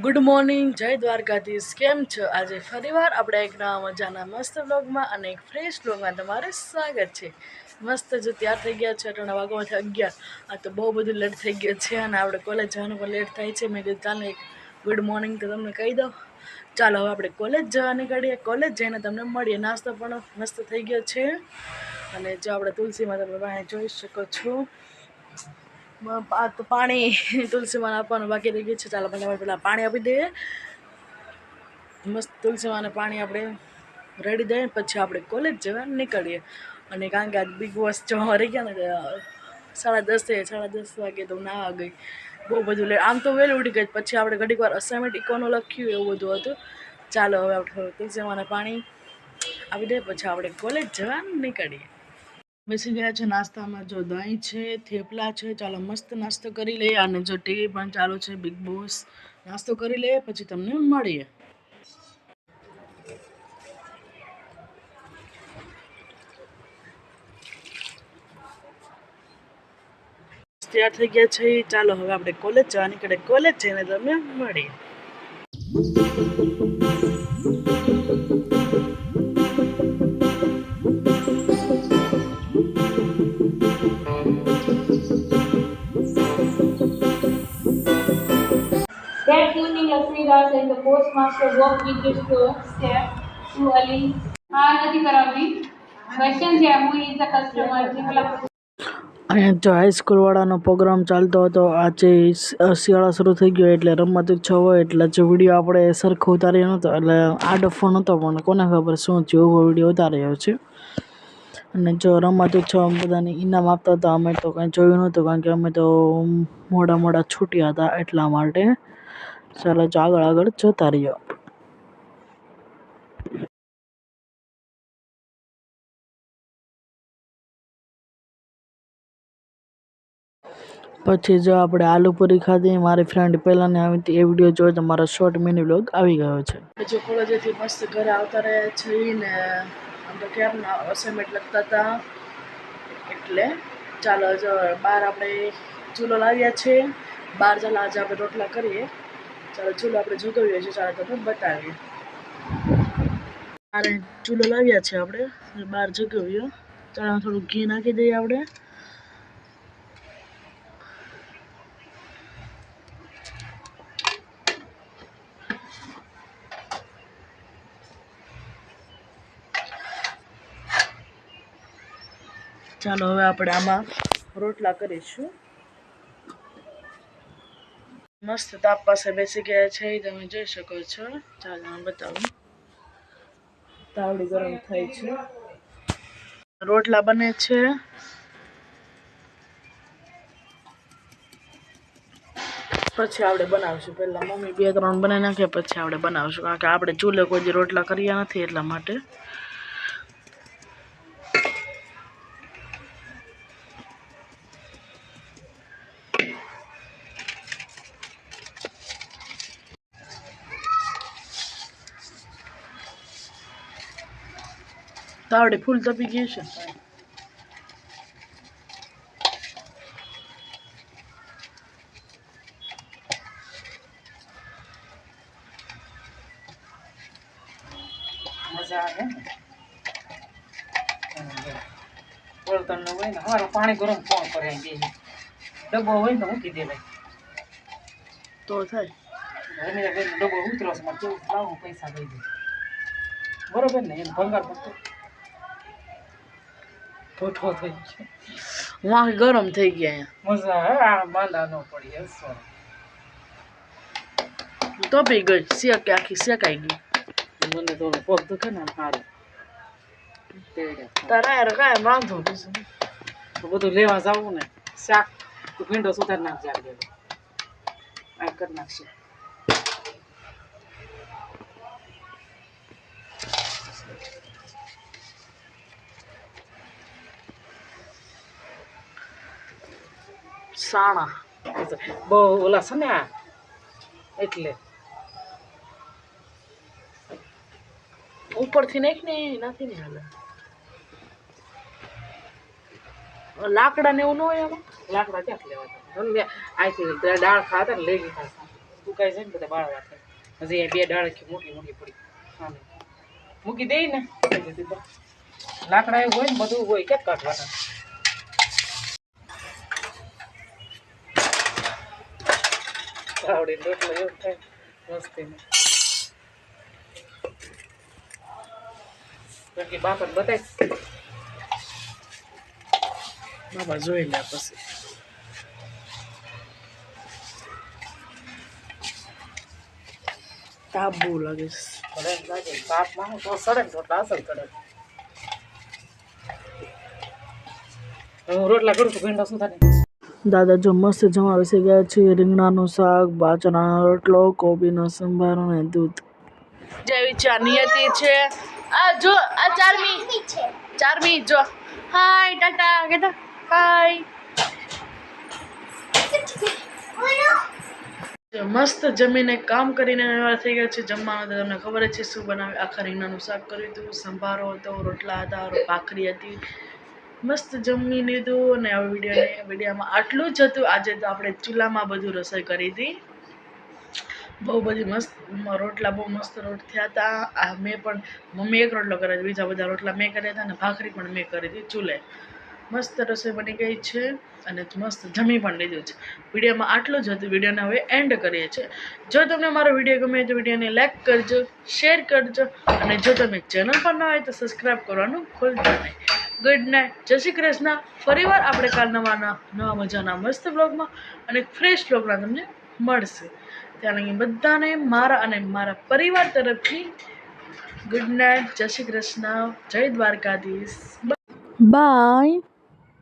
Good morning, જય દ્વારકાધીશ. કેમ છો? આજે ફરીવાર આપણે એક નવા મજાના મસ્ત બ્લોગમાં અને એક ફ્રેશ બ્લોગમાં તમારું સ્વાગત છે. મસ્ત જો તૈયાર થઈ ગયા છે, 8 વાગ્યામાંથી 11. આ તો બહુ બધું લેટ થઈ ગયું છે અને આપણે કોલેજ જવાનું પણ લેટ થાય છે. મેં કીધું ચાલો એક ગુડ મોર્નિંગ તો તમને કહી દઉં. ચાલો હવે આપણે કોલેજ જવા નીકળીએ. કોલેજ જઈને તમને મળીએ. નાસ્તો પણ મસ્ત થઈ ગયો છે અને જો આપણે તુલસીમાં તમે પાસે જોઈ શકો છો. તો પાણી તુલસીમાં આપવાનું બાકી રહી ગયું છે. ચાલો પહેલાં પાણી આપી દઈએ. મસ્ત તુલસીમાંને પાણી આપણે રેડી દઈએ, પછી આપણે કોલેજ જવા નીકળીએ. અને કારણ કે આજ બિગ બોસ જોવા રહી ગયા ને 10:30 વાગે તો ના ગઈ. બહુ બધું લે. આમ તો વહેલું ઉઠી ગઈ, પછી આપણે ઘડીક વાર અસાઇનમેન્ટ ઇકોનું લખ્યું, એવું બધું હતું. ચાલો હવે આપણે તુલસીમાંને પાણી આપી દઈએ, પછી આપણે કોલેજ જવા નીકળીએ. બેસી ગયા છે નાસ્તામાં. જો દહીં છે, થેપલા છે. ચાલો મસ્ત નાસ્તો કરી લઈએ. અને જો ટીવી પણ ચાલુ છે, બિગ બોસ. નાસ્તો કરી લઈએ, પછી તમને મળીએ. તૈયાર થઈ ગયા છે. ચાલો હવે આપણે કોલેજ જવા નીકળે. કોલેજ જઈને તમને મળીએ. That evening, Lasridas and the postmaster walked with the step to Ali. નથી કરાવવી. Question છે હું is the customer જેટલા અહીંયા જો હાઈસ્કૂલવાળાનો પ્રોગ્રામ ચાલતો હતો. આજે શિયાળા શરૂ થઈ ગયો એટલે રમત ઉત્સવ હોય એટલે જે વિડીયો આપણે સરખો ઉતાર્યો નહોતો, એટલે આડો ફોન હતો પણ કોને ખબર શું થયું, એવો વિડીયો ઉતાર્યો છે. અને જો રમત ઉત્સવ બધાને ઇનામ આપતા હતા. અમે તો કાંઈ જોયું નહોતું કારણ કે અમે તો મોડા છૂટ્યા હતા એટલા માટે. ચાલો જો આગળ જોતા રહ્યો. પછી જો આપણે આલુપુરી ખાધી. મારી ફ્રેન્ડ પહેલાંની આવી હતી, એ વિડીયો જોઈ તો મારો શોર્ટ મિની વ્લોગ આવી ગયો છે. જો કોલેજેથી મસ્ત ઘરે આવતા રહ્યા છીએ ને આમ તો કેમના અસાઇનમેન્ટ લખતા હતા એટલે ચાલો જો બહાર આપણે ચૂલો લાવ્યા છે. બહાર ચાલો આજે આપણે રોટલા કરીએ. ચાલો ચૂલો આપણે જોગવીએ છીએ. ચાલો તમને બતાવીએ. બહાર ચૂલો લાવ્યા છે આપણે, બહાર જગવ્યો. ચાલો થોડું ઘી નાખી દઈએ આપણે. ચાલો હવે આપણે આમાં રોટલા કરીશું. મસ્ત તાપ પાસે બેસી ગયા છે, તમે જોઈ શકો છો. ચાલો હું બતાવું. તાવડી ગરમ થાય છે, રોટલા બને છે. પછી આપણે બનાવશું. પહેલાં મમ્મી 2-3 બનાવી નાખે, પછી આપણે બનાવશું. કારણ કે આપણે ચૂલે કોઈ દી રોટલા કર્યા નથી એટલા માટે. તાવડી ફૂલ તપી ગઈ છે. મજા આવે ને બળતણ હોય ને હારું પાણી ગરમ કોણ કરે. ડબ્બો હોય ને મૂકી દે તો થાય. ડબ્બો ઉતરો છે, મારે કેવું લાવું પૈસા દઈ દે બરોબર ને. એને ભંગાર ઠોઠો થઈ ગયો. વાંક ગરમ થઈ ગયા. મજા આવે. આ માંદા ન પડી. તો પી ગઈ શેક, આખી શેકાઈ ગઈ. મને તો પગ દુખે ને સારું. તારા યાર કાંઈ વાંધો નથી. બધું લેવા જવું ને શાક ભીંડો સુધારી નાખજે. આ કરી નાખશે. સાણા બહુ ઓલા છે ને એટલે ઉપરથી નાખ ને નથી ને હાલે. લાકડા ને એવું ન હોય આમાં. લાકડા ક્યાંથી લેવા? અહીંથી દાળ ખાતા ને લઈ લીધા. સુકાઈ જાય ને બધા બાળવા થાય હજી બે ડાળખી મોટી મોટી પડી આમ મૂકી દઈ ને લાકડા એવું હોય ને બધું હોય ક્યાં કાઢવાના આવડી રોટલો એવું થાય મસ્તી બાકી બાપા બતાય બાબા જોઈ લે પછી તાપ બહુ લાગે છે. ભલે લાગે તાપમાં હું તો સડે ને રોટલા અસર કરે હું રોટલા કરું છું ભીંડા શું થાય દાદા જો મસ્ત જમા બેસી ગયા છે. રીંગણાનું શાક, બાજરાનો રોટલો, કોબીનો સંભારો અને દૂધ. જેવી ચા નિયતિ છે. આ જો આ ચારમી જો હાય ટાટા કેતા હાય મસ્ત જમીને કામ કરીને વ્યવહાર થઈ ગયા છે. જમવાનું તો તમને ખબર જ છે શું બનાવ્યું. આખા રીંગણાનું શાક કર્યું હતું, સંભારો હતો, રોટલા હતા, ભાખરી હતી. મસ્ત જમી લીધું અને આ વિડીયોમાં આટલું જ હતું. આજે તો આપણે ચૂલામાં બધું રસોઈ કરી હતી. બહુ બધી મસ્ત રોટલા બહુ મસ્ત થયા હતા. આ મેં પણ મમ્મી એક રોટલો કર્યો હતો, બીજા બધા રોટલા મેં કર્યા હતા અને ભાખરી પણ મેં કરી હતી ચૂલે. મસ્ત રસોઈ બની ગઈ છે અને મસ્ત જમી પણ લીધું છે. વિડીયોમાં આટલું જ હતું. વિડીયોને હવે એન્ડ કરીએ છીએ. જો તમને મારો વિડીયો ગમે તો વિડીયોને લાઈક કરજો, શેર કરજો અને જો તમે ચેનલ પર ન હોય તો સબસ્ક્રાઈબ કરવાનું ભૂલતા નહીં. ગુડ નાઇટ, જય શ્રી કૃષ્ણ. ફરીવાર આપણે કાલ નવા મજાના મસ્ત બ્લોગમાં અને ફ્રેશ બ્લોગમાં તમને મળશે. ત્યાં લગી બધાને મારા અને મારા પરિવાર તરફથી ગુડ નાઇટ, જય શ્રી કૃષ્ણ, જય દ્વારકાધીશ, બાય.